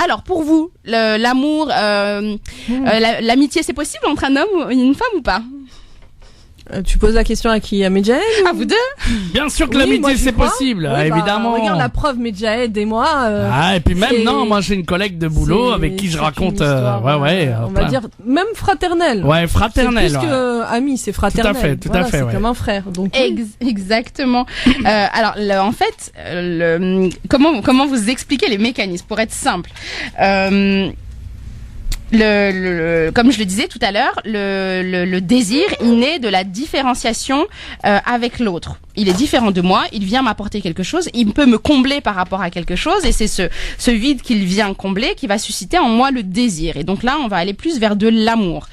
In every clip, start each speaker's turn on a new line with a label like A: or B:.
A: Alors, pour vous, l'amour, l'amitié, c'est possible entre un homme et une femme ou pas?
B: Tu poses la question à qui? À Medjahed?
A: À vous deux?
C: Bien sûr que
B: Oui,
C: l'amitié
B: moi, j'y
C: c'est
B: crois.
C: possible,
B: Oui,
C: évidemment.
B: Regarde la preuve, Medjahed et moi.
C: Et puis même,
B: c'est-
C: non, moi j'ai une collègue de boulot avec qui je
B: c'est
C: raconte,
B: une histoire,
C: on
B: on va dire même fraternelle.
C: Ouais, fraternelle.
B: C'est plus que ami, c'est fraternel.
C: Tout à fait,
B: C'est
C: ouais.
B: comme un frère. Donc oui.
A: Exactement. Alors, en fait, comment vous expliquer les mécanismes pour être simple? Comme je le disais tout à l'heure, le désir, il naît de la différenciation avec l'autre. Il est différent de moi, il vient m'apporter quelque chose, il peut me combler par rapport à quelque chose, et c'est ce vide qu'il vient combler qui va susciter en moi le désir. Et donc là, on va aller plus vers de l'amour.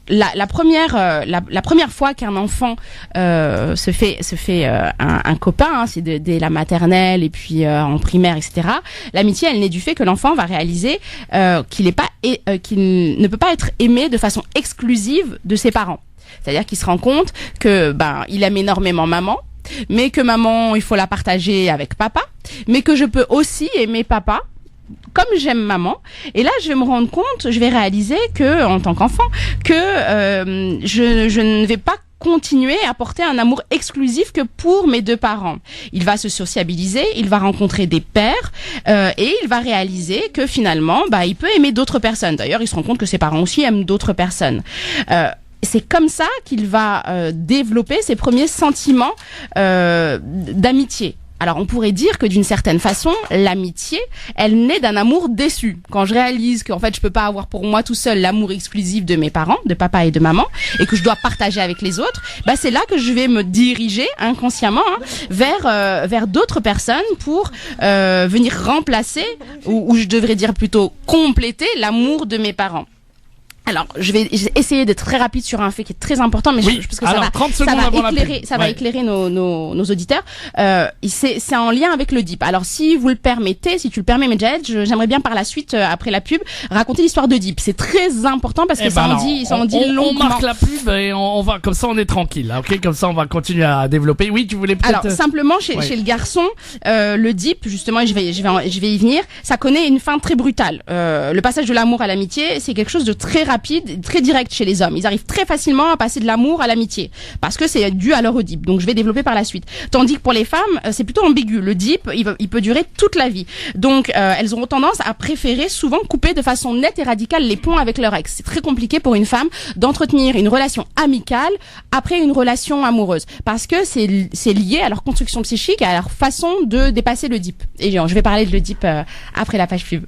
A: La première fois qu'un enfant se fait un copain, hein, c'est dès la maternelle et puis en primaire, etc. L'amitié, elle naît du fait que l'enfant va réaliser qu'il ne peut pas être aimé de façon exclusive de ses parents. C'est-à-dire qu'il se rend compte que il aime énormément maman, mais que maman, il faut la partager avec papa, mais que je peux aussi aimer papa comme j'aime maman. Et là, je vais me rendre compte, je vais réaliser que, en tant qu'enfant, que je ne vais pas continuer à porter un amour exclusif que pour mes deux parents. Il va se sociabiliser, il va rencontrer des pères et il va réaliser que finalement, il peut aimer d'autres personnes. D'ailleurs, il se rend compte que ses parents aussi aiment d'autres personnes. C'est comme ça qu'il va développer ses premiers sentiments d'amitié. Alors, on pourrait dire que d'une certaine façon, l'amitié, elle naît d'un amour déçu. Quand je réalise qu'en fait, je peux pas avoir pour moi tout seul l'amour exclusif de mes parents, de papa et de maman, et que je dois partager avec les autres, c'est là que je vais me diriger inconsciemment vers d'autres personnes pour venir remplacer, ou je devrais dire plutôt compléter l'amour de mes parents. Alors, je vais essayer d'être très rapide sur un fait qui est très important, mais je pense que ça va éclairer nos auditeurs. C'est en lien avec le DIP. Alors, si vous le permettez, si tu le permets, Medjahed, j'aimerais bien par la suite, après la pub, raconter l'histoire de DIP. C'est très important parce que ça en dit longuement.
C: On marque la pub et on va, comme ça on est tranquille, ok? Comme ça on va continuer à développer. Oui, tu voulais peut-être...
A: Alors, simplement, chez le garçon, le DIP, justement, je vais y venir, ça connaît une fin très brutale. Le passage de l'amour à l'amitié, c'est quelque chose de très rapide, très direct chez les hommes. Ils arrivent très facilement à passer de l'amour à l'amitié parce que c'est dû à leur DIP. Donc je vais développer par la suite. Tandis que pour les femmes, c'est plutôt ambigu. Le DIP, il peut durer toute la vie. Donc elles auront tendance à préférer souvent couper de façon nette et radicale les ponts avec leur ex. C'est très compliqué pour une femme d'entretenir une relation amicale après une relation amoureuse parce que c'est lié à leur construction psychique et à leur façon de dépasser le DIP. Et je vais parler de le DIP après la page pub.